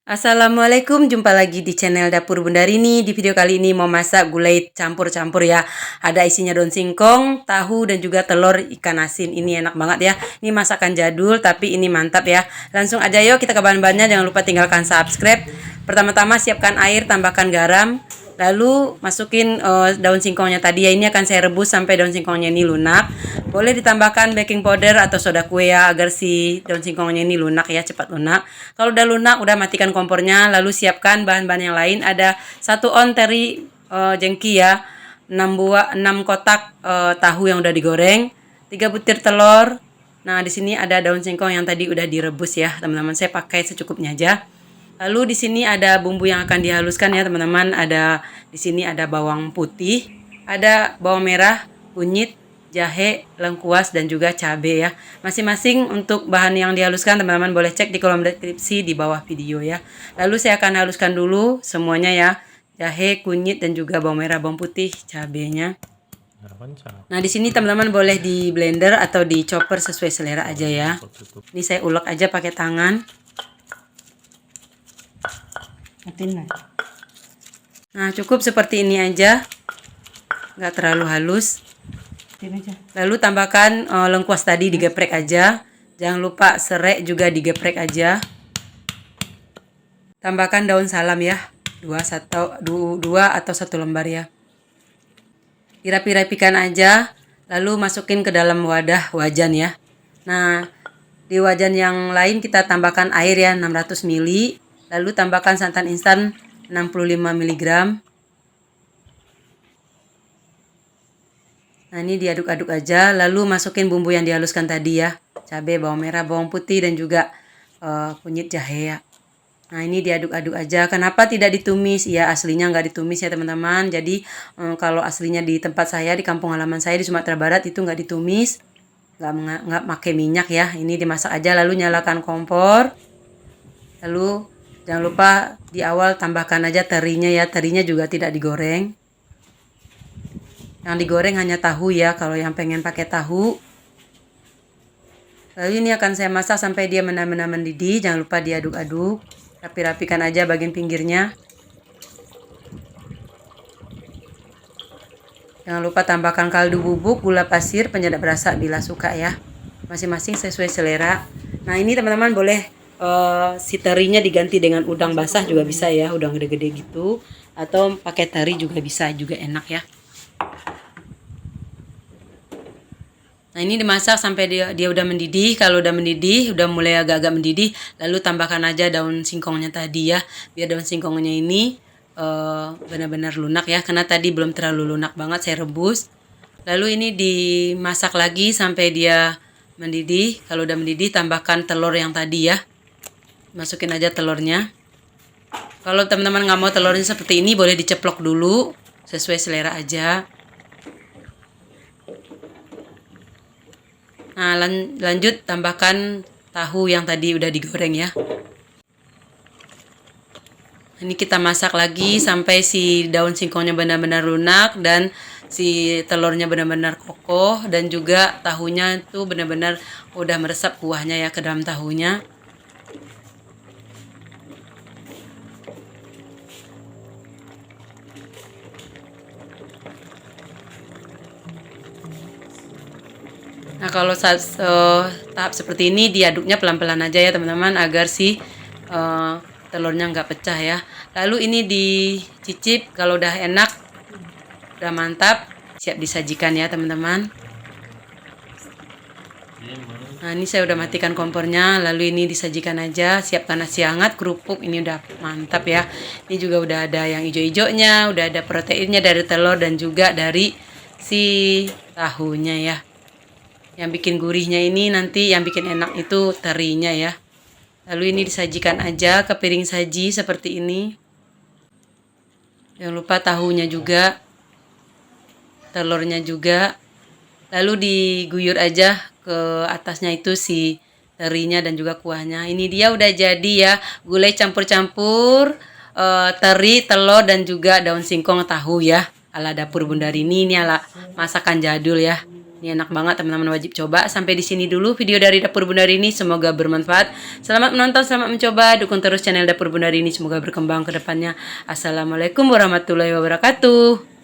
Assalamualaikum, jumpa lagi di channel Dapur Bunda Rini. Di video kali ini mau masak gulai campur-campur ya. Ada isinya daun singkong, tahu, dan juga telur ikan asin. Ini enak banget ya. Ini masakan jadul tapi ini mantap ya. Langsung aja yuk kita ke bahan-bahannya. Jangan lupa tinggalkan subscribe. Pertama-tama siapkan air, tambahkan garam. Lalu masukin daun singkongnya tadi ya. Ini akan saya rebus sampai daun singkongnya ini lunak. Boleh ditambahkan baking powder atau soda kue ya, agar si daun singkongnya ini lunak ya, cepat lunak. Kalau udah lunak, udah matikan kompornya. Lalu siapkan bahan-bahan yang lain. Ada 1 on teri jengki ya, 6 kotak tahu yang udah digoreng, 3 butir telur. Nah, di sini ada daun singkong yang tadi udah direbus ya, teman-teman. Saya pakai secukupnya aja. Lalu di sini ada bumbu yang akan dihaluskan ya, teman-teman. Di sini ada bawang putih, ada bawang merah, kunyit, jahe, lengkuas, dan juga cabai ya. Masing-masing untuk bahan yang dihaluskan teman-teman boleh cek di kolom deskripsi di bawah video ya. Lalu saya akan haluskan dulu semuanya ya. Jahe, kunyit, dan juga bawang merah, bawang putih, cabenya. Nah, di sini teman-teman boleh di blender atau di chopper sesuai selera aja ya. Ini saya ulek aja pakai tangan. Nah, cukup seperti ini aja. Nggak terlalu halus. Lalu tambahkan lengkuas tadi, digeprek aja. Jangan lupa serai juga digeprek aja. Tambahkan daun salam ya, 2 atau 1 lembar ya. Dirapi-rapikan aja. Lalu masukin ke dalam wajan ya. Nah, di wajan yang lain kita tambahkan air ya, 600 ml. Lalu tambahkan santan instan 65 mg. Nah, ini diaduk-aduk aja. Lalu masukin bumbu yang dihaluskan tadi ya. Cabai, bawang merah, bawang putih, dan juga kunyit jahe ya. Nah, ini diaduk-aduk aja. Kenapa tidak ditumis? Ya, aslinya nggak ditumis ya teman-teman. Jadi kalau aslinya di tempat saya, di kampung halaman saya di Sumatera Barat itu nggak ditumis. Nggak pakai minyak ya. Ini dimasak aja. Lalu nyalakan kompor. Lalu jangan lupa di awal tambahkan aja terinya ya. Terinya juga tidak digoreng. Yang digoreng hanya tahu ya, kalau yang pengen pakai tahu. Lalu ini akan saya masak sampai dia benar-benar mendidih. Jangan lupa diaduk-aduk. Rapi-rapikan aja bagian pinggirnya. Jangan lupa tambahkan kaldu bubuk, gula pasir, penyedap rasa bila suka ya. Masing-masing sesuai selera. Nah, ini teman-teman boleh si terinya diganti dengan udang basah juga bisa ya, udang gede-gede gitu. Atau pakai teri juga bisa, juga enak ya. Nah, ini dimasak sampai dia udah mendidih. Kalau udah mendidih, udah mulai agak-agak mendidih, lalu tambahkan aja daun singkongnya tadi ya. Biar daun singkongnya ini benar-benar lunak ya. Karena tadi belum terlalu lunak banget, saya rebus. Lalu ini dimasak lagi sampai dia mendidih. Kalau udah mendidih, tambahkan telur yang tadi ya. Masukin aja telurnya. Kalau teman-teman nggak mau telurnya seperti ini, boleh diceplok dulu. Sesuai selera aja. Nah, lanjut tambahkan tahu yang tadi udah digoreng ya. Ini kita masak lagi sampai si daun singkongnya benar-benar lunak dan si telurnya benar-benar kokoh, dan juga tahunya itu benar-benar udah meresap kuahnya ya ke dalam tahunya. Nah, kalau tahap seperti ini diaduknya pelan-pelan aja ya teman-teman, agar si telurnya nggak pecah ya. Lalu ini dicicip, kalau udah enak, udah mantap, siap disajikan ya teman-teman. Nah, ini saya udah matikan kompornya. Lalu ini disajikan aja, siapkan nasi hangat, kerupuk, ini udah mantap ya. Ini juga udah ada yang hijau-hijaunya, udah ada proteinnya dari telur dan juga dari si tahunya ya. Yang bikin gurihnya ini nanti, yang bikin enak itu terinya ya. Lalu ini disajikan aja ke piring saji seperti ini. Jangan lupa tahunya juga, telurnya juga. Lalu diguyur aja ke atasnya itu si terinya dan juga kuahnya. Ini dia udah jadi ya, gulai campur-campur teri, telur, dan juga daun singkong tahu ya. Ala Dapur Bunda Rini, ini ala masakan jadul ya. Ini enak banget, teman-teman wajib coba. Sampai di sini dulu video dari Dapur Bunda Rini, semoga bermanfaat. Selamat menonton, selamat mencoba. Dukung terus channel Dapur Bunda Rini, semoga berkembang ke depannya. Assalamualaikum warahmatullahi wabarakatuh.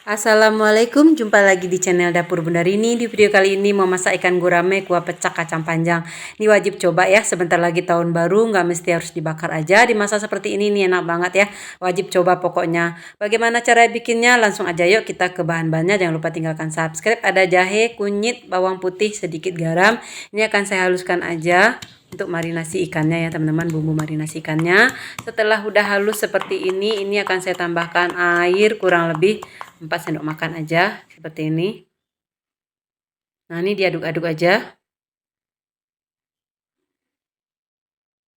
Assalamualaikum, jumpa lagi di channel Dapur Bunda Rini. Di video kali ini mau masak ikan gurame kuah pecak kacang panjang. Ini wajib coba ya, sebentar lagi tahun baru, nggak mesti harus dibakar aja. Dimasak seperti ini enak banget ya, wajib coba pokoknya. Bagaimana cara bikinnya? Langsung aja yuk kita ke bahan-bahannya. Jangan lupa tinggalkan subscribe. Ada jahe, kunyit, bawang putih, sedikit garam. Ini akan saya haluskan aja untuk marinasi ikannya ya teman-teman, bumbu marinasi ikannya. Setelah udah halus seperti ini akan saya tambahkan air kurang lebih 4 sendok makan aja seperti ini. Nah, ini diaduk-aduk aja.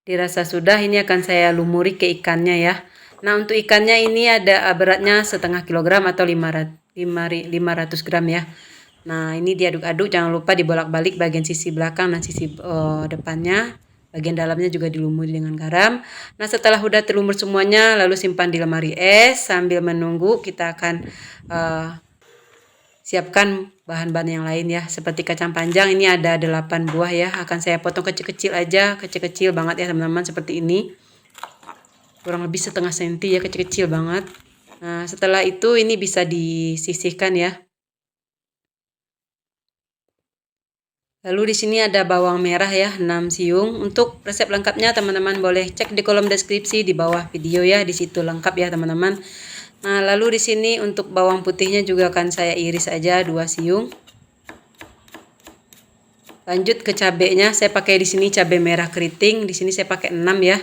Dirasa sudah, ini akan saya lumuri ke ikannya ya. Nah, untuk ikannya ini ada beratnya setengah kilogram atau 500 gram ya. Nah, ini diaduk-aduk, jangan lupa dibolak-balik bagian sisi belakang dan sisi depannya. Bagian dalamnya juga dilumuri dengan garam. Nah, setelah udah terlumur semuanya, lalu simpan di lemari es. Sambil menunggu, kita akan siapkan bahan-bahan yang lain ya. Seperti kacang panjang, ini ada 8 buah ya. Akan saya potong kecil-kecil aja, kecil-kecil banget ya teman-teman, seperti ini. Kurang lebih setengah senti ya, kecil-kecil banget. Nah, setelah itu ini bisa disisihkan ya. Lalu di sini ada bawang merah ya, 6 siung. Untuk resep lengkapnya teman-teman boleh cek di kolom deskripsi di bawah video ya, di situ lengkap ya teman-teman. Nah, lalu di sini untuk bawang putihnya juga akan saya iris aja 2 siung. Lanjut ke cabenya, saya pakai di sini cabai merah keriting, di sini saya pakai 6 ya.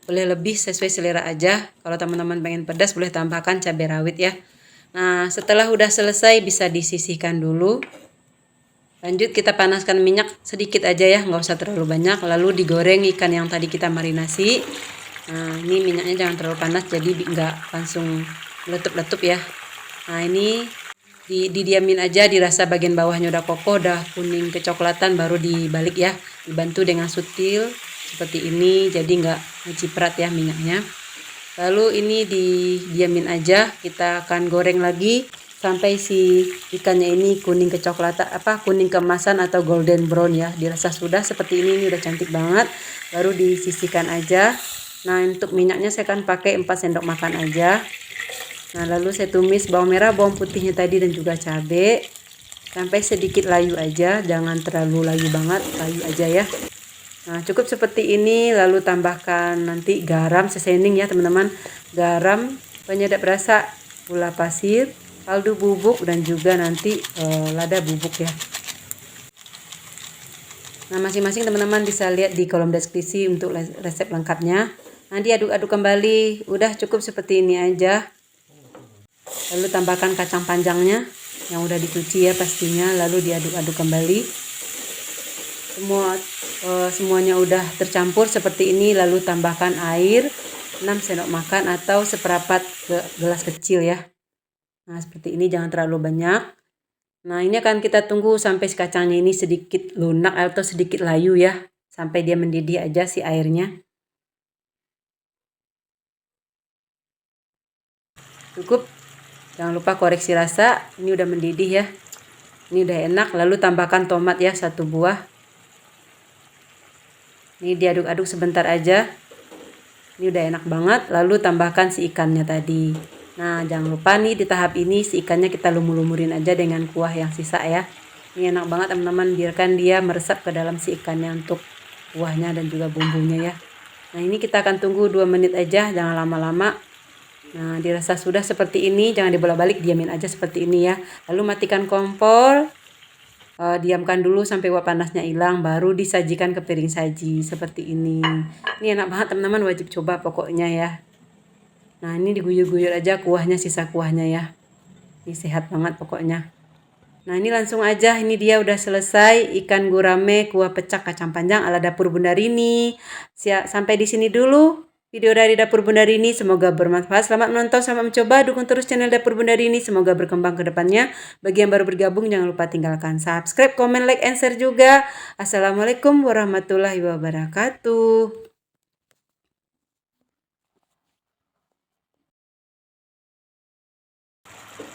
Boleh lebih sesuai selera aja. Kalau teman-teman pengen pedas boleh tambahkan cabai rawit ya. Nah, setelah udah selesai bisa disisihkan dulu. Lanjut kita panaskan minyak sedikit aja ya, nggak usah terlalu banyak. Lalu digoreng ikan yang tadi kita marinasi. Nah, ini minyaknya jangan terlalu panas jadi nggak langsung letup-letup ya. Nah, ini didiamin aja, dirasa bagian bawahnya udah kokoh, udah kuning kecoklatan, baru dibalik ya. Dibantu dengan sutil seperti ini, jadi nggak ngeciprat ya minyaknya. Lalu ini didiamin aja, kita akan goreng lagi sampai si ikannya ini kuning kecoklatan, kuning keemasan atau golden brown ya. Dirasa sudah seperti ini udah cantik banget. Baru disisihkan aja. Nah, untuk minyaknya saya akan pakai 4 sendok makan aja. Nah, lalu saya tumis bawang merah, bawang putihnya tadi dan juga cabai sampai sedikit layu aja, jangan terlalu layu banget, layu aja ya. Nah, cukup seperti ini, lalu tambahkan nanti garam sesening ya teman-teman. Garam, penyedap rasa, gula pasir, kaldu bubuk dan juga nanti lada bubuk ya. Nah, masing-masing teman-teman bisa lihat di kolom deskripsi untuk resep lengkapnya. Nah, diaduk-aduk kembali, udah cukup seperti ini aja. Lalu tambahkan kacang panjangnya yang udah dicuci ya pastinya, lalu diaduk-aduk kembali. Semuanya udah tercampur seperti ini, lalu tambahkan air 6 sendok makan atau seperempat gelas kecil ya. Nah, seperti ini, jangan terlalu banyak. Nah, ini akan kita tunggu sampai si kacangnya ini sedikit lunak atau sedikit layu ya, sampai dia mendidih aja si airnya. Cukup. Jangan lupa koreksi rasa, ini udah mendidih ya. Ini udah enak, lalu tambahkan tomat ya 1 buah. Ini diaduk-aduk sebentar aja. Ini udah enak banget, lalu tambahkan si ikannya tadi. Nah, jangan lupa nih di tahap ini si ikannya kita lumur-lumurin aja dengan kuah yang sisa ya. Ini enak banget teman-teman, biarkan dia meresap ke dalam si ikannya untuk kuahnya dan juga bumbunya ya. Nah, ini kita akan tunggu 2 menit aja, jangan lama-lama. Nah, dirasa sudah seperti ini, jangan dibolak-balik, diamin aja seperti ini ya. Lalu matikan kompor, diamkan dulu sampai uap panasnya hilang, baru disajikan ke piring saji seperti ini. Ini enak banget teman-teman, wajib coba pokoknya ya. Nah, ini diguyur-guyur aja kuahnya, sisa kuahnya ya. Ini sehat banget pokoknya. Nah, ini langsung aja, ini dia udah selesai ikan gurame kuah pecak kacang panjang ala Dapur Bunda Rini. Sampai di sini dulu video dari Dapur Bunda Rini, semoga bermanfaat. Selamat menonton, selamat mencoba. Dukung terus channel Dapur Bunda Rini, semoga berkembang ke depannya. Bagi yang baru bergabung, jangan lupa tinggalkan subscribe, komen, like, and share juga. Assalamualaikum warahmatullahi wabarakatuh.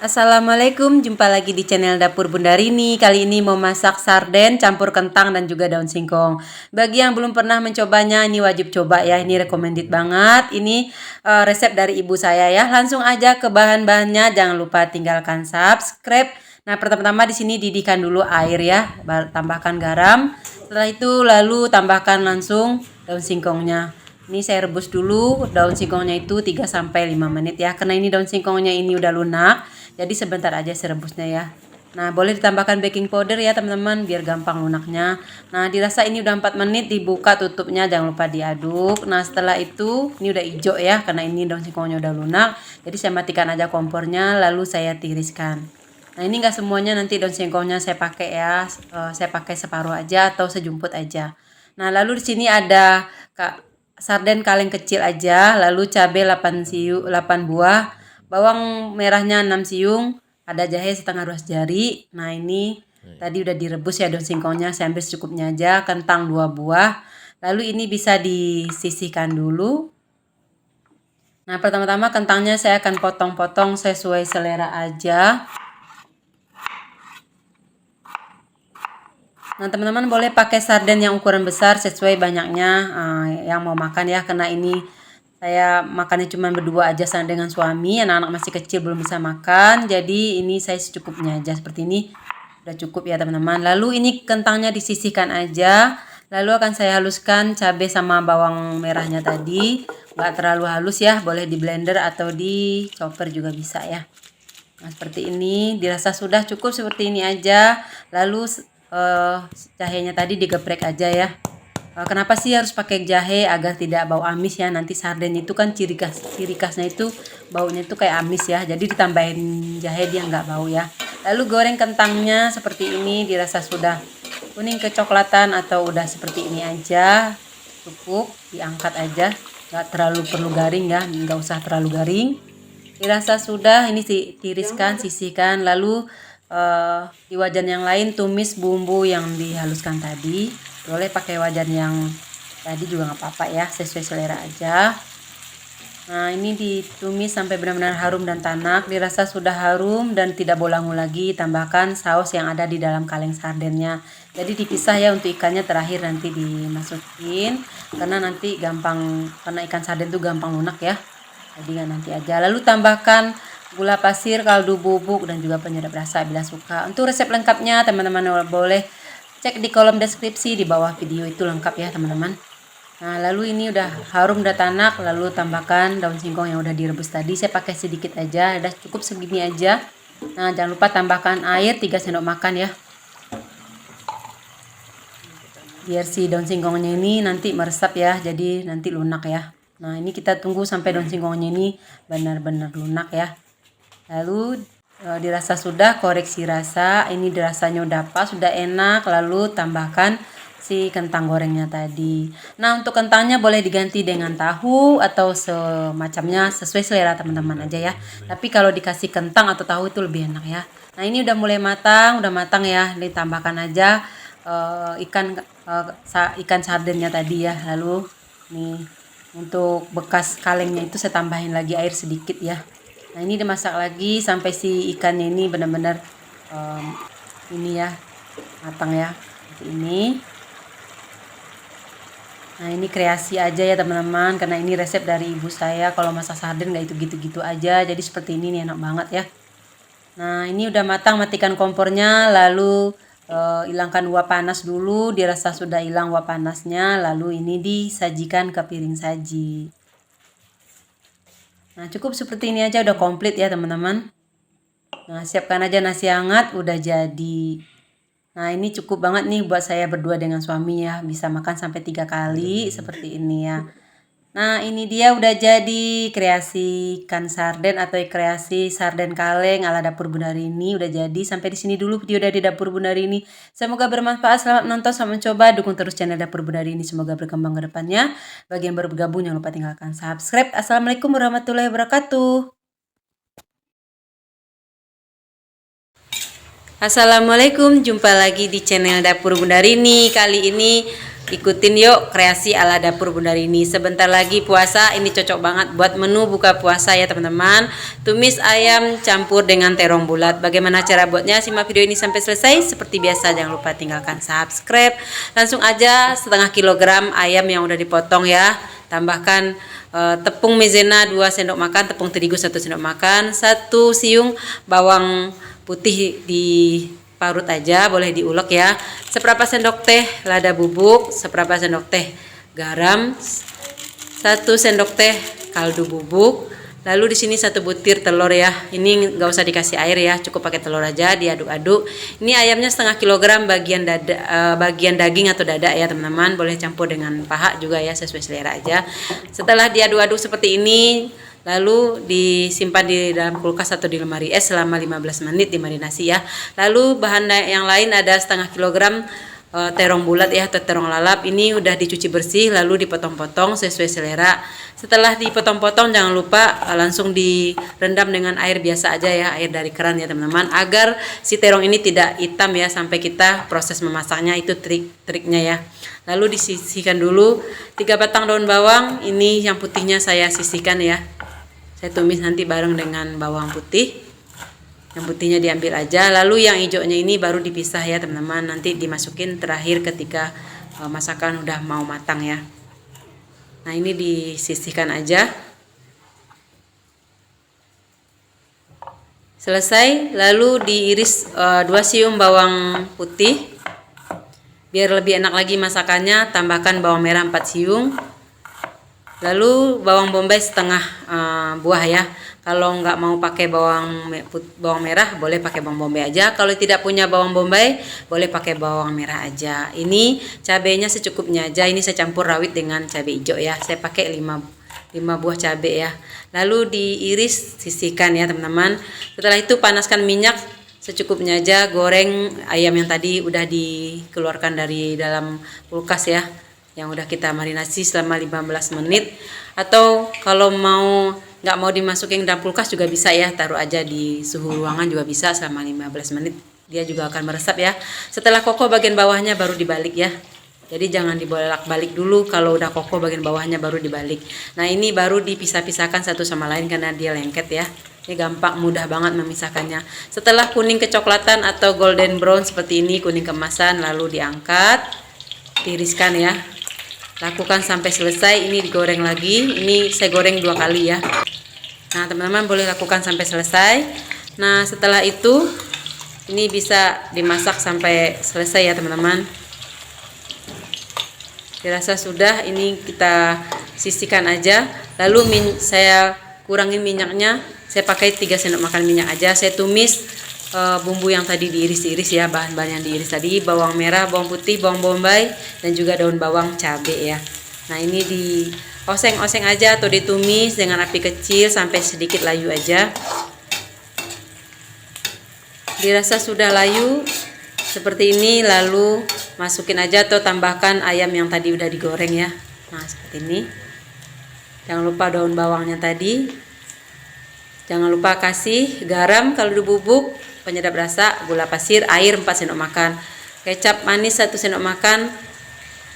Assalamualaikum, jumpa lagi di channel Dapur Bunda Rini. Kali ini mau masak sarden campur kentang dan juga daun singkong. Bagi yang belum pernah mencobanya, ini wajib coba ya. Ini recommended banget. Ini resep dari ibu saya ya. Langsung aja ke bahan-bahannya. Jangan lupa tinggalkan subscribe. Nah, pertama-tama di sini didihkan dulu air ya. Tambahkan garam. Setelah itu lalu tambahkan langsung daun singkongnya. Ini saya rebus dulu daun singkongnya itu 3-5 menit ya. Karena ini daun singkongnya ini udah lunak. Jadi sebentar aja saya rebusnya ya. Nah, boleh ditambahkan baking powder ya teman-teman biar gampang lunaknya. Nah, dirasa ini udah 4 menit, dibuka tutupnya, jangan lupa diaduk. Nah, setelah itu ini udah hijau ya karena ini daun singkongnya udah lunak. Jadi saya matikan aja kompornya lalu saya tiriskan. Nah, ini enggak semuanya nanti daun singkongnya saya pakai ya. Saya pakai separuh aja atau sejumput aja. Nah, lalu di sini ada sarden kaleng kecil aja, lalu cabai 8 buah, bawang merahnya 6 siung, ada jahe setengah ruas jari. Nah, ini tadi udah direbus ya daun singkongnya, saya ambil secukupnya aja, kentang 2 buah. Lalu ini bisa disisihkan dulu. Nah, pertama-tama kentangnya saya akan potong-potong sesuai selera aja. Nah, teman-teman boleh pakai sarden yang ukuran besar sesuai banyaknya yang mau makan ya, karena ini saya makannya cuma berdua aja sama dengan suami, anak-anak masih kecil belum bisa makan, jadi ini saya secukupnya aja seperti ini. Udah cukup ya teman-teman. Lalu ini kentangnya disisihkan aja. Lalu akan saya haluskan cabai sama bawang merahnya tadi. Nggak terlalu halus ya, boleh di blender atau di chopper juga bisa ya. Nah, seperti ini, dirasa sudah cukup seperti ini aja. Lalu jahenya tadi digeprek aja ya. Kenapa sih harus pakai jahe agar tidak bau amis ya? Nanti sarden itu kan ciri khasnya itu baunya itu kayak amis ya. Jadi ditambahin jahe dia nggak bau ya. Lalu goreng kentangnya seperti ini, dirasa sudah kuning kecoklatan atau udah seperti ini aja. Cukup diangkat aja, nggak terlalu perlu garing ya, nggak usah terlalu garing. Dirasa sudah, ini tiriskan, sisihkan, lalu di wajan yang lain tumis bumbu yang dihaluskan tadi. Boleh pakai wajan yang tadi juga nggak apa-apa ya, sesuai selera aja. Nah, ini ditumis sampai benar-benar harum dan tanak. Dirasa sudah harum dan tidak bolangu lagi, tambahkan saus yang ada di dalam kaleng sardennya. Jadi dipisah ya untuk ikannya terakhir nanti dimasukin, karena nanti gampang, karena ikan sarden itu gampang lunak ya. Jadi nanti aja. Lalu tambahkan gula pasir, kaldu bubuk, dan juga penyedap rasa bila suka. Untuk resep lengkapnya teman-teman boleh cek di kolom deskripsi di bawah video, itu lengkap ya teman-teman. Nah, lalu ini udah harum, udah tanak, lalu tambahkan daun singkong yang udah direbus tadi. Saya pakai sedikit aja, udah cukup segini aja. Nah, jangan lupa tambahkan air 3 sendok makan ya. Biar si daun singkongnya ini nanti meresap ya, jadi nanti lunak ya. Nah, ini kita tunggu sampai daun singkongnya ini benar-benar lunak ya. Lalu dirasa sudah, koreksi rasa, ini dirasanya udah pas, sudah enak, lalu tambahkan si kentang gorengnya tadi. Nah, untuk kentangnya boleh diganti dengan tahu atau semacamnya, sesuai selera teman-teman aja ya. Tapi kalau dikasih kentang atau tahu itu lebih enak ya. Nah, ini udah mulai matang, udah matang ya, ditambahkan aja ikan sardennya tadi ya. Lalu nih untuk bekas kalengnya itu saya tambahin lagi air sedikit ya. Nah, ini dimasak lagi sampai si ikannya ini benar-benar ini ya, matang ya, seperti ini. Nah, ini kreasi aja ya teman-teman, karena ini resep dari ibu saya. Kalau masak sarden nggak itu gitu-gitu aja, jadi seperti ini nih, enak banget ya. Nah, ini udah matang, matikan kompornya, lalu hilangkan uap panas dulu. Dirasa sudah hilang uap panasnya, lalu ini disajikan ke piring saji. Nah, cukup seperti ini aja udah komplit ya teman-teman. Nah, siapkan aja nasi hangat, udah jadi. Nah, ini cukup banget nih buat saya berdua dengan suami ya. Bisa makan sampai 3 kali seperti ini ya. Nah, ini dia udah jadi kreasi ikan sarden atau kreasi sarden kaleng ala dapur Bunda Rini. Udah jadi. Sampai di sini dulu video dari dapur Bunda Rini. Semoga bermanfaat. Selamat menonton, selamat mencoba. Dukung terus channel dapur Bunda Rini. Semoga berkembang ke depannya. Bagi yang baru bergabung jangan lupa tinggalkan subscribe. Assalamualaikum warahmatullahi wabarakatuh. Assalamualaikum, jumpa lagi di channel dapur Bunda Rini. Kali ini ikutin yuk kreasi ala dapur Bunda Rini. Sebentar lagi puasa, ini cocok banget buat menu buka puasa ya teman-teman. Tumis ayam campur dengan terong bulat. Bagaimana cara buatnya? Simak video ini sampai selesai. Seperti biasa jangan lupa tinggalkan subscribe. Langsung aja setengah kilogram ayam yang udah dipotong ya. Tambahkan tepung maizena 2 sendok makan, tepung terigu 1 sendok makan, 1 siung bawang putih diparut aja, boleh diulek ya. Seberapa sendok teh lada bubuk, seberapa sendok teh garam, 1 sendok teh kaldu bubuk. Lalu di sini 1 butir telur ya. Ini nggak usah dikasih air ya, cukup pakai telur aja, diaduk-aduk. Ini ayamnya setengah kilogram, bagian bagian daging atau dada ya teman-teman. Boleh campur dengan paha juga ya, sesuai selera aja. Setelah diaduk-aduk seperti ini, lalu disimpan di dalam kulkas atau di lemari es selama 15 menit dimarinasi ya. Lalu bahan yang lain ada setengah kilogram terong bulat ya atau terong lalap. Ini udah dicuci bersih lalu dipotong-potong sesuai selera. Setelah dipotong-potong jangan lupa langsung direndam dengan air biasa aja ya, air dari keran ya teman-teman, agar si terong ini tidak hitam ya sampai kita proses memasaknya. Itu triknya ya. Lalu disisihkan dulu 3 batang daun bawang. Ini yang putihnya saya sisihkan ya, saya tumis nanti bareng dengan bawang putih. Yang putihnya diambil aja, lalu yang hijaunya ini baru dipisah ya teman-teman, nanti dimasukin terakhir ketika masakan udah mau matang ya. Nah ini disisihkan aja. Selesai, lalu diiris 2 siung bawang putih. Biar lebih enak lagi masakannya, tambahkan bawang merah 4 siung. Lalu bawang bombay setengah buah ya. Kalau nggak mau pakai bawang merah, boleh pakai bawang bombay aja. Kalau tidak punya bawang bombay, boleh pakai bawang merah aja. Ini cabenya secukupnya aja. Ini saya campur rawit dengan cabai hijau ya. Saya pakai 5 buah cabai ya. Lalu diiris, sisihkan ya teman-teman. Setelah itu panaskan minyak secukupnya aja. Goreng ayam yang tadi udah dikeluarkan dari dalam kulkas ya, yang udah kita marinasi selama 15 menit. Atau kalau nggak mau dimasukin dalam kulkas juga bisa ya, taruh aja di suhu ruangan juga bisa selama 15 menit, dia juga akan meresap ya. Setelah kokoh bagian bawahnya baru dibalik ya, jadi jangan dibolak-balik dulu, kalau udah kokoh bagian bawahnya baru dibalik. Nah ini baru dipisah-pisahkan satu sama lain karena dia lengket ya. Ini gampang, mudah banget memisahkannya. Setelah kuning kecoklatan atau golden brown seperti ini, kuning kemasan, lalu diangkat, tiriskan ya. Lakukan sampai selesai. Ini digoreng lagi. Ini saya goreng 2 kali ya. Nah teman-teman boleh lakukan sampai selesai. Nah setelah itu ini bisa dimasak sampai selesai ya teman-teman. Dirasa sudah, ini kita sisihkan aja. Lalu saya kurangin minyaknya. Saya pakai 3 sendok makan minyak aja. Saya tumis bumbu yang tadi diiris-iris ya, bahan-bahan yang diiris tadi, bawang merah, bawang putih, bawang bombay, dan juga daun bawang, cabai ya. Nah ini dioseng-oseng aja atau ditumis dengan api kecil sampai sedikit layu aja. Dirasa sudah layu seperti ini, lalu masukin aja atau tambahkan ayam yang tadi udah digoreng ya. Nah seperti ini. Jangan lupa daun bawangnya tadi. Jangan lupa kasih garam, kaldu bubuk, penyedap rasa, gula pasir, air 4 sendok makan, kecap manis 1 sendok makan,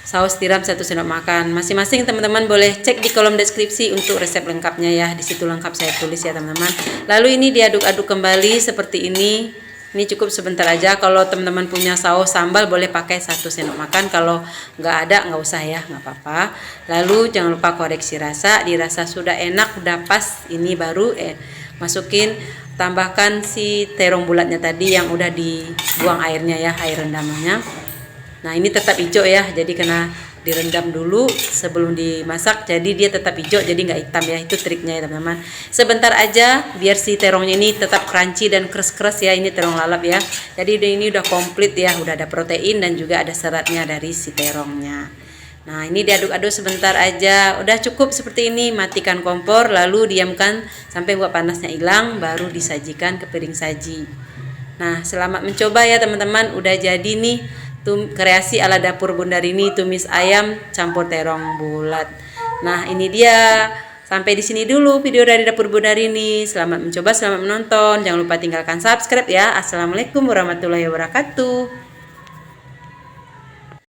saus tiram 1 sendok makan. Masing-masing teman-teman boleh cek di kolom deskripsi untuk resep lengkapnya ya. Di situ lengkap saya tulis ya teman-teman. Lalu ini diaduk-aduk kembali seperti ini. Ini cukup sebentar aja. Kalau teman-teman punya saus sambal boleh pakai 1 sendok makan. Kalau nggak ada nggak usah ya, nggak apa-apa. Lalu jangan lupa koreksi rasa. Dirasa sudah enak, udah pas. Ini baru masukin, tambahkan si terong bulatnya tadi yang udah dibuang airnya ya, air rendamannya. Nah ini tetap hijau ya, jadi kena direndam dulu sebelum dimasak, jadi dia tetap hijau, jadi nggak hitam ya. Itu triknya ya teman-teman. Sebentar aja biar si terongnya ini tetap crunchy dan keras-keras ya. Ini terong lalap ya, jadi ini udah komplit ya, udah ada protein dan juga ada seratnya dari si terongnya. Nah ini diaduk-aduk sebentar aja, udah cukup seperti ini. Matikan kompor lalu diamkan sampai uap panasnya hilang, baru disajikan ke piring saji. Nah selamat mencoba ya teman-teman. Udah jadi nih kreasi ala dapur Bunda Rini, tumis ayam campur terong bulat. Nah ini dia, sampai di sini dulu video dari dapur Bunda Rini. Selamat mencoba, selamat menonton. Jangan lupa tinggalkan subscribe ya. Assalamualaikum warahmatullahi wabarakatuh.